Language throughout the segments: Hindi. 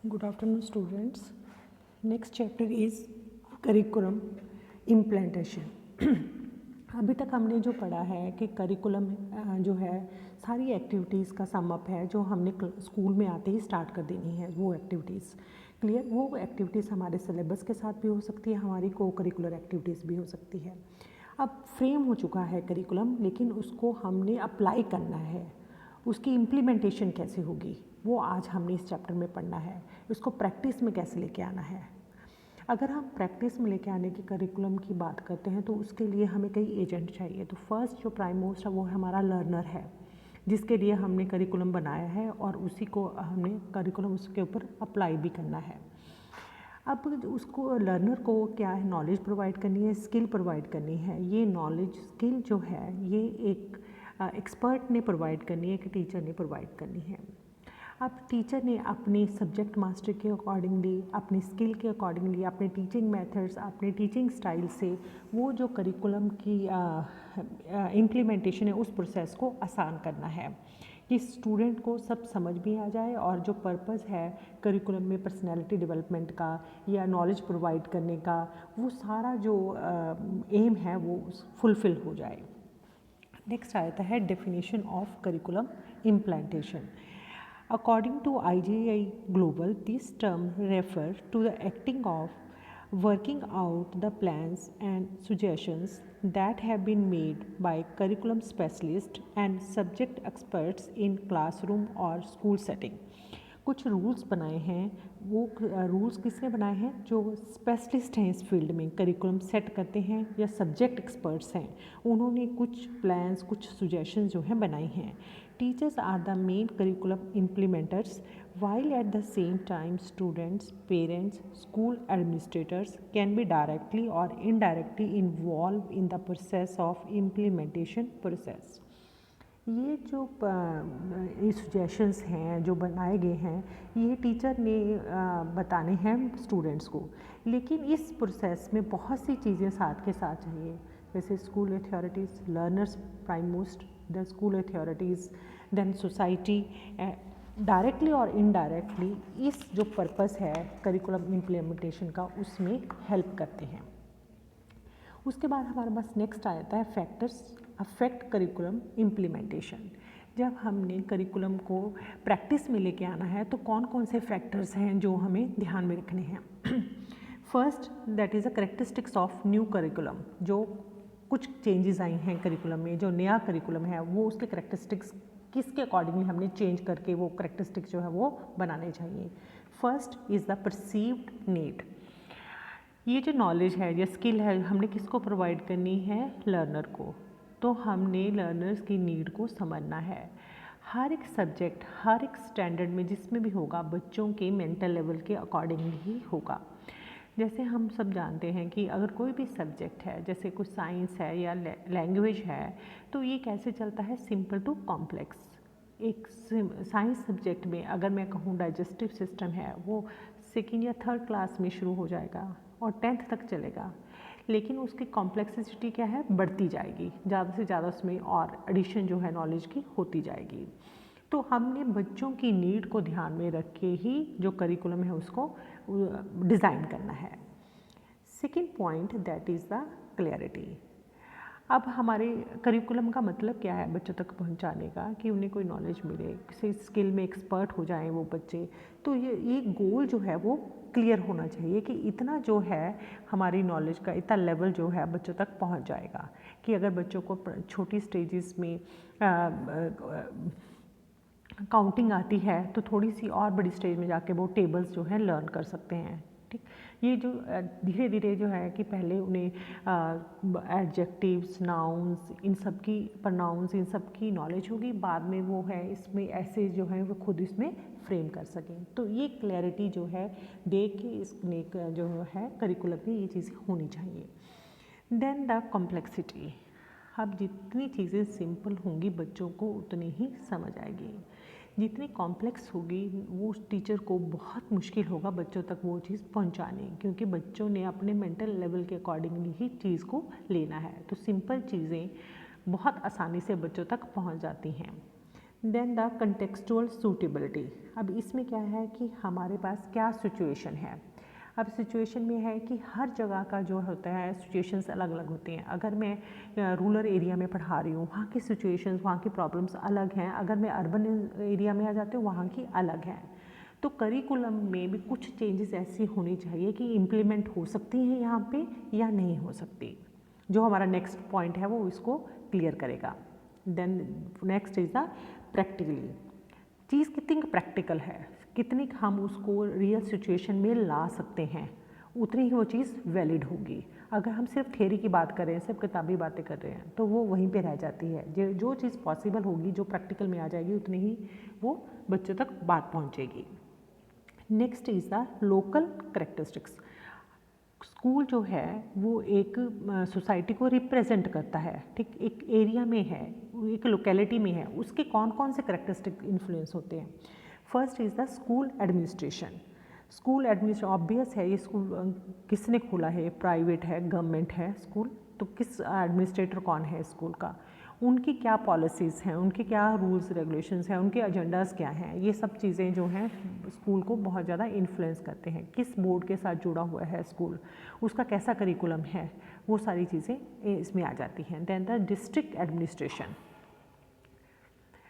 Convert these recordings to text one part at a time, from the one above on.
Good afternoon, students. Next chapter is curriculum implementation. अभी तक हमने जो पढ़ा है कि करिकुलम जो है सारी एक्टिविटीज़ का सम अप है जो हमने स्कूल में आते ही स्टार्ट कर देनी है। वो एक्टिविटीज़ क्लियर, वो एक्टिविटीज़ हमारे सिलेबस के साथ भी हो सकती है, हमारी को करिकुलर एक्टिविटीज़ भी हो सकती है। अब फ्रेम हो चुका है करिकुलम, लेकिन उसको हमने अप्लाई करना है। उसकी इम्प्लीमेंटेशन कैसे होगी वो आज हमने इस चैप्टर में पढ़ना है। उसको प्रैक्टिस में कैसे लेके आना है। अगर हम प्रैक्टिस में लेके आने की करिकुलम की बात करते हैं तो उसके लिए हमें कई एजेंट चाहिए। तो फर्स्ट जो प्राइम मोस्ट है वो हमारा लर्नर है, जिसके लिए हमने करिकुलम बनाया है और उसी को हमने करिकुलम उसके ऊपर अप्लाई भी करना है। अब उसको लर्नर को क्या है, नॉलेज प्रोवाइड करनी है, स्किल प्रोवाइड करनी है। ये नॉलेज स्किल जो है ये एक एक्सपर्ट ने प्रोवाइड करनी है कि टीचर ने प्रोवाइड करनी है। अब टीचर ने अपने सब्जेक्ट मास्टर के अकॉर्डिंगली, अपनी स्किल के अकॉर्डिंगली, अपने टीचिंग मेथड्स, अपने टीचिंग स्टाइल से वो जो करिकुलम की इम्प्लीमेंटेशन है उस प्रोसेस को आसान करना है कि स्टूडेंट को सब समझ भी आ जाए और जो पर्पस है करिकुलम में पर्सनैलिटी डेवलपमेंट का या नॉलेज प्रोवाइड करने का, वो सारा जो एम है वो फुलफ़िल हो जाए। नेक्स्ट आता है definition of curriculum implantation. According to IGI Global, this term refers to the acting of working out the plans and suggestions that have been made by curriculum specialists and subject experts in classroom or school setting. कुछ रूल्स बनाए हैं, वो रूल्स किसने बनाए हैं? जो स्पेशलिस्ट हैं इस फील्ड में, करिकुलम सेट करते हैं या सब्जेक्ट एक्सपर्ट्स हैं, उन्होंने कुछ प्लान्स, कुछ सुजेशन जो हैं बनाई हैं। Teachers are the main curriculum implementers, while at the same time students, parents, school administrators can be directly or indirectly involved in the process of implementation process. ये जो सजेशंस हैं जो बनाए गए हैं, ये टीचर ने बताने हैं स्टूडेंट्स को, लेकिन इस प्रोसेस में बहुत सी चीज़ें साथ के साथ चाहिए, जैसे school authorities, learners prime most, then school authorities, then society, directly और इनडायरेक्टली इस जो पर्पस है करिकुलम इम्प्लीमेंटेशन का उसमें हेल्प करते हैं। उसके बाद हमारे पास नेक्स्ट आ जाता है फैक्टर्स अफेक्ट करिकुलम इम्प्लीमेंटेशन। जब हमने करिकुलम को प्रैक्टिस में लेके आना है तो कौन कौन से फैक्टर्स हैं जो हमें ध्यान में रखने हैं। First, that is a characteristics of new curriculum. जो कुछ चेंजेस आई हैं करिकुलम में, जो नया करिकुलम है वो उसके करेक्टरिस्टिक्स किसके अकॉर्डिंगली हमने चेंज करके वो करेक्टरिस्टिक्स जो है वो बनाने चाहिए। First is the perceived need. ये जो नॉलेज है या स्किल है हमने किसको प्रोवाइड करनी है? लर्नर को। तो हमने लर्नर्स की नीड को समझना है। हर एक सब्जेक्ट, हर एक स्टैंडर्ड में जिसमें भी होगा बच्चों के मेंटल लेवल के अकॉर्डिंगली ही होगा। जैसे हम सब जानते हैं कि अगर कोई भी सब्जेक्ट है, जैसे कुछ साइंस है या लैंग्वेज है, तो ये कैसे चलता है? Simple to complex. एक साइंस सब्जेक्ट में अगर मैं कहूँ डाइजेस्टिव सिस्टम है, वो सेकेंड या थर्ड क्लास में शुरू हो जाएगा और 10th तक चलेगा, लेकिन उसकी कॉम्प्लेक्सिटी क्या है? बढ़ती जाएगी, ज़्यादा से ज़्यादा उसमें और एडिशन जो है नॉलेज की होती जाएगी। तो हमने बच्चों की नीड को ध्यान में रख के ही जो करिकुलम है उसको डिज़ाइन करना है। Second point, that is the clarity. अब हमारे करिकुलम का मतलब क्या है? बच्चों तक पहुंचाने का, कि उन्हें कोई नॉलेज मिले, किसी स्किल में एक्सपर्ट हो जाएं वो बच्चे। तो ये गोल जो है वो क्लियर होना चाहिए कि इतना जो है हमारी नॉलेज का इतना लेवल जो है बच्चों तक पहुंच जाएगा। कि अगर बच्चों को छोटी स्टेजेस में काउंटिंग आती है तो थोड़ी सी और बड़ी स्टेज में जाके वो टेबल्स जो है लर्न कर सकते हैं। ठीक, ये जो धीरे धीरे जो है कि पहले उन्हें एडजेक्टिव्स, नाउन्स, इन सब की प्रोनाउंस, इन सब की नॉलेज होगी, बाद में वो है इसमें ऐसे जो है वो खुद इसमें फ्रेम कर सकें। तो ये क्लैरिटी जो है देख के इसने जो है करिकुलम में ये चीज़ें होनी चाहिए। Then the complexity. अब जितनी चीज़ें सिंपल होंगी बच्चों को उतनी ही समझ आएगी, जितनी कॉम्प्लेक्स होगी वो टीचर को बहुत मुश्किल होगा बच्चों तक वो चीज़ पहुंचानी, क्योंकि बच्चों ने अपने मेंटल लेवल के अकॉर्डिंगली ही चीज़ को लेना है। तो सिंपल चीज़ें बहुत आसानी से बच्चों तक पहुंच जाती हैं। Then the contextual suitability. अब इसमें क्या है कि हमारे पास क्या सिचुएशन है। अब सिचुएशन में है कि हर जगह का जो होता है सिचुएशंस अलग अलग होते हैं। अगर मैं रूरल एरिया में पढ़ा रही हूँ, वहाँ की सिचुएशंस, वहाँ की प्रॉब्लम्स अलग हैं। अगर मैं अर्बन एरिया में आ जाती हूँ, वहाँ की अलग हैं। तो करिकुलम में भी कुछ चेंजेस ऐसी होनी चाहिए कि इम्प्लीमेंट हो सकती हैं यहाँ पे या नहीं हो सकती। जो हमारा नेक्स्ट पॉइंट है वो इसको क्लियर करेगा। Then next is the practically. चीज़ कितनी प्रैक्टिकल है, कितनी हम उसको रियल सिचुएशन में ला सकते हैं, उतनी ही वो चीज़ वैलिड होगी। अगर हम सिर्फ थ्योरी की बात कर रहे हैं, सिर्फ किताबी बातें कर रहे हैं, तो वो वहीं पे रह जाती है। जो चीज़ पॉसिबल होगी, जो प्रैक्टिकल में आ जाएगी, उतनी ही वो बच्चों तक बात पहुँचेगी। Next is the local characteristics. School जो है वो एक सोसाइटी को रिप्रेजेंट करता है, ठीक। एक एरिया में है, एक लोकेलिटी में है, उसके कौन कौन से करेक्टरिस्टिक इन्फ्लुएंस होते हैं। First is the school administration. School administration obvious है, ये स्कूल किसने खोला है, प्राइवेट है, गवर्नमेंट है स्कूल, तो किस एडमिनिस्ट्रेटर कौन है स्कूल का, उनकी क्या पॉलिसीज़ हैं, उनके क्या रूल्स रेगुलेशंस हैं, उनके एजेंडाज़ क्या हैं। ये सब चीज़ें जो हैं स्कूल को बहुत ज़्यादा इन्फ्लुएंस करते हैं। किस बोर्ड के साथ जुड़ा हुआ है स्कूल, उसका कैसा करिकुलम है, वो सारी चीज़ें इसमें आ जाती हैं। Then the district administration.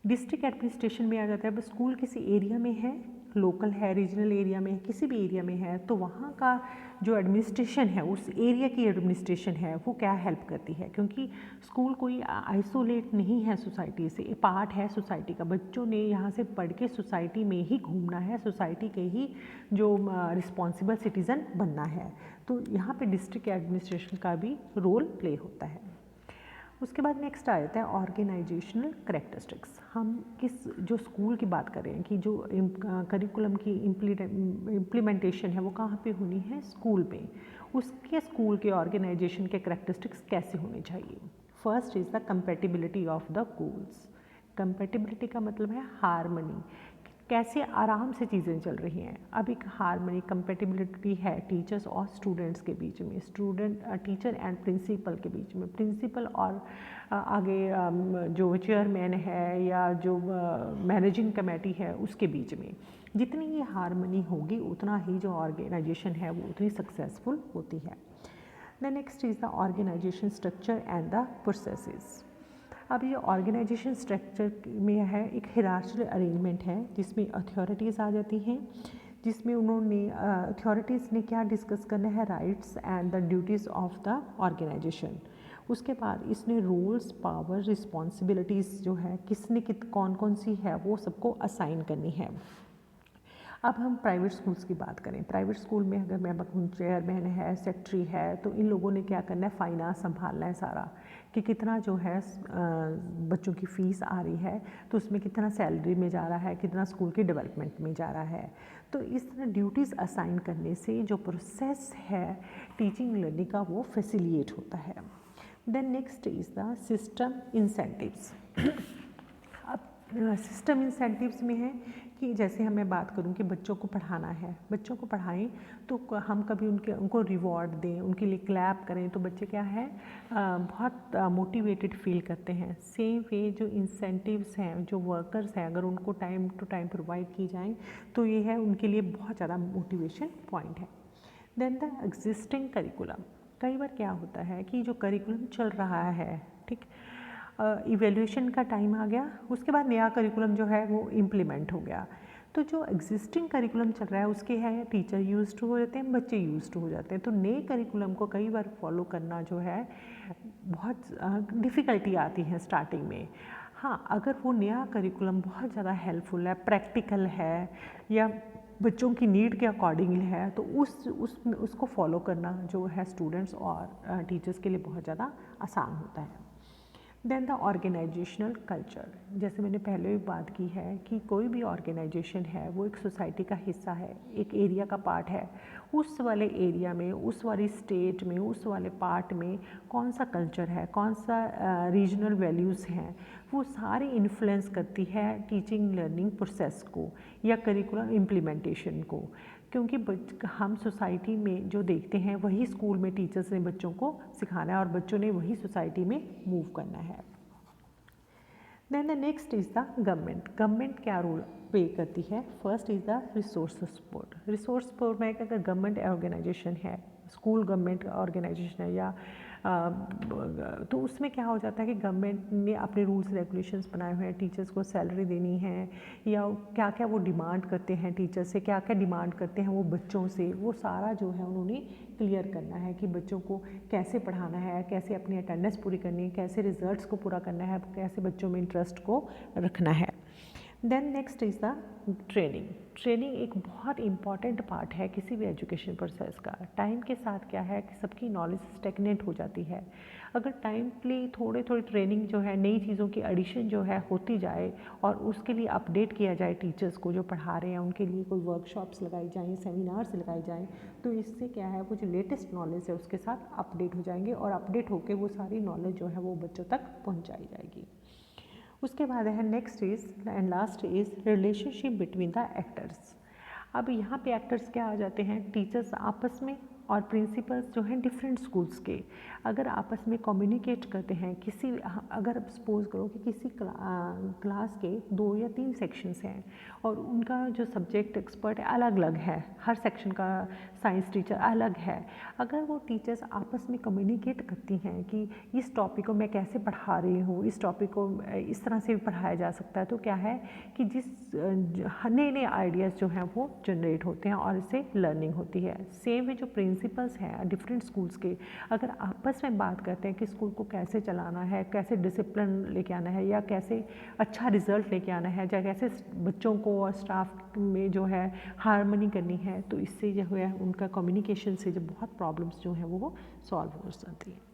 District administration में आ जाता है, स्कूल किसी एरिया में है, लोकल है, रीजनल एरिया में, किसी भी एरिया में है, तो वहाँ का जो एडमिनिस्ट्रेशन है, उस एरिया की एडमिनिस्ट्रेशन है, वो क्या हेल्प करती है। क्योंकि स्कूल कोई आइसोलेट नहीं है सोसाइटी से, पार्ट है सोसाइटी का। बच्चों ने यहाँ से पढ़ के सोसाइटी में ही घूमना है, सोसाइटी के ही जो रिस्पॉन्सिबल सिटीज़न बनना है। तो यहाँ पे डिस्ट्रिक्ट एडमिनिस्ट्रेशन का भी रोल प्ले होता है। उसके बाद नेक्स्ट आ जाता है ऑर्गेनाइजेशनल करेक्टरिस्टिक्स। हम किस जो स्कूल की बात कर रहे हैं कि जो करिकुलम की इम्प्लीमेंटेशन है वो कहाँ पे होनी है, स्कूल में। उसके स्कूल के ऑर्गेनाइजेशन के करेक्टरिस्टिक्स कैसे होने चाहिए। First is the compatibility of the goals. Compatibility का मतलब है हारमनी, कैसे आराम से चीज़ें चल रही हैं। अब एक हारमनी कंपैटिबिलिटी है टीचर्स और स्टूडेंट्स के बीच में, टीचर एंड प्रिंसिपल के बीच में, प्रिंसिपल और आगे जो चेयरमैन है या जो मैनेजिंग कमेटी है उसके बीच में। जितनी ये हारमनी होगी उतना ही जो ऑर्गेनाइजेशन है वो उतनी सक्सेसफुल होती है। The next is the organisation structure and the processes. अब ये ऑर्गेनाइजेशन स्ट्रक्चर में है, एक हिरार्चिकल अरेंजमेंट है जिसमें अथॉरिटीज़ आ जाती हैं, जिसमें उन्होंने अथॉरिटीज़ ने क्या डिस्कस करना है, rights and the duties of the organisation. उसके बाद इसने रूल्स, पावर, रिस्पॉन्सिबिलिटीज़ जो है किसने कौन कौन सी है वो सबको असाइन करनी है। अब हम प्राइवेट स्कूल्स की बात करें, प्राइवेट स्कूल में अगर मैं बताऊँ चेयरमैन है, सेक्रेटरी है, तो इन लोगों ने क्या करना है, फाइनेंस संभालना है सारा, कि कितना जो है बच्चों की फ़ीस आ रही है, तो उसमें कितना सैलरी में जा रहा है, कितना स्कूल की डेवलपमेंट में जा रहा है। तो इस तरह ड्यूटीज़ असाइन करने से जो प्रोसेस है टीचिंग लर्निंग का वो फैसिलिटेट होता है। Then next is the system incentives. अब सिस्टम इंसेंटिव्स में है कि जैसे हमें बात करूं कि बच्चों को पढ़ाना है, बच्चों को पढ़ाएं तो हम कभी उनको रिवॉर्ड दें, उनके लिए क्लैप करें, तो बच्चे क्या है बहुत मोटिवेटेड फील करते हैं। सेम वे जो इंसेंटिव्स हैं, जो वर्कर्स हैं, अगर उनको टाइम टू टाइम प्रोवाइड की जाएँ तो ये है उनके लिए बहुत ज़्यादा मोटिवेशन पॉइंट है। Then the existing curriculum. कई बार क्या होता है कि जो करिकुलम चल रहा है, ठीक, इवैल्यूएशन का टाइम आ गया, उसके बाद नया करिकुलम जो है वो इम्प्लीमेंट हो गया, तो जो एग्जिस्टिंग करिकुलम चल रहा है उसके है टीचर यूज्ड टू हो जाते हैं, बच्चे यूज्ड टू हो जाते हैं, तो नए करिकुलम को कई बार फॉलो करना जो है बहुत डिफ़िकल्टी आती है स्टार्टिंग में। हाँ, अगर वो नया करिकुलम बहुत ज़्यादा हेल्पफुल है, प्रैक्टिकल है या बच्चों की नीड के अकॉर्डिंग है, तो उसको फॉलो करना जो है स्टूडेंट्स और टीचर्स के लिए बहुत ज़्यादा आसान होता है। Then the organisational culture. जैसे मैंने पहले भी बात की है कि कोई भी ऑर्गेनाइजेशन है वो एक सोसाइटी का हिस्सा है, एक एरिया का पार्ट है। उस वाले एरिया में, उस वाली स्टेट में, उस वाले पार्ट में कौन सा कल्चर है, कौन सा रीजनल वैल्यूज़ हैं, वो सारी इन्फ्लुएंस करती है टीचिंग लर्निंग प्रोसेस को या करिकुलम इम्प्लीमेंटेशन को। क्योंकि हम सोसाइटी में जो देखते हैं वही स्कूल में टीचर्स ने बच्चों को सिखाना है और बच्चों ने वही सोसाइटी में मूव करना है। Then the next is the government क्या रोल प्ले करती है? First is the resource support. Resource support में अगर गवर्नमेंट ऑर्गेनाइजेशन है, स्कूल गवर्नमेंट ऑर्गेनाइजेशन है या तो उसमें क्या हो जाता है कि गवर्नमेंट ने अपने रूल्स रेगुलेशंस बनाए हुए हैं, टीचर्स को सैलरी देनी है या क्या क्या वो डिमांड करते हैं टीचर से, क्या क्या डिमांड करते हैं वो बच्चों से, वो सारा जो है उन्होंने क्लियर करना है कि बच्चों को कैसे पढ़ाना है, कैसे अपनी अटेंडेंस पूरी करनी है, कैसे रिजल्ट्स को पूरा करना है, कैसे बच्चों में इंटरेस्ट को रखना है। Then next is the training. Training एक बहुत इंपॉर्टेंट पार्ट है किसी भी एजुकेशन प्रोसेस का। टाइम के साथ क्या है कि सबकी नॉलेज स्टेगनेंट हो जाती है। अगर टाइमली थोड़ी ट्रेनिंग जो है, नई चीज़ों की एडिशन जो है होती जाए और उसके लिए अपडेट किया जाए टीचर्स को जो पढ़ा रहे हैं, उनके लिए कोई वर्कशॉप्स लगाई जाएँ, सेमिनार्स लगाए जाएँ, तो इससे क्या है वो जो लेटेस्ट नॉलेज है उसके साथ अपडेट हो जाएंगे और अपडेट होकर वो सारी नॉलेज जो है वो बच्चों तक पहुँचाई जाएगी। उसके बाद है next is and last is relationship between the actors. अब यहाँ पे एक्टर्स क्या आ जाते हैं? टीचर्स आपस में और प्रिंसिपल्स जो हैं डिफरेंट स्कूल्स के अगर आपस में कम्युनिकेट करते हैं, किसी अगर सपोज़ करो कि किसी क्लास के 2 या 3 सेक्शंस हैं और उनका जो सब्जेक्ट एक्सपर्ट है अलग अलग है, हर सेक्शन का साइंस टीचर अलग है, अगर वो टीचर्स आपस में कम्युनिकेट करती हैं कि इस टॉपिक को मैं कैसे पढ़ा रही हूँ, इस टॉपिक को इस तरह से भी पढ़ाया जा सकता है, तो क्या है कि जिस नए नए आइडियाज़ जो हैं वो जनरेट होते हैं और इससे लर्निंग होती है। सेम है जो प्रिंसिपल्स हैं डिफरेंट स्कूल्स के, अगर आपस में बात करते हैं कि स्कूल को कैसे चलाना है, कैसे डिसिप्लिन लेके आना है या कैसे अच्छा रिजल्ट लेके आना है, या कैसे बच्चों को और स्टाफ में जो है हारमोनी करनी है, तो इससे जो है उनका कम्युनिकेशन से जो बहुत प्रॉब्लम्स जो हैं वो सॉल्व हो जाती है।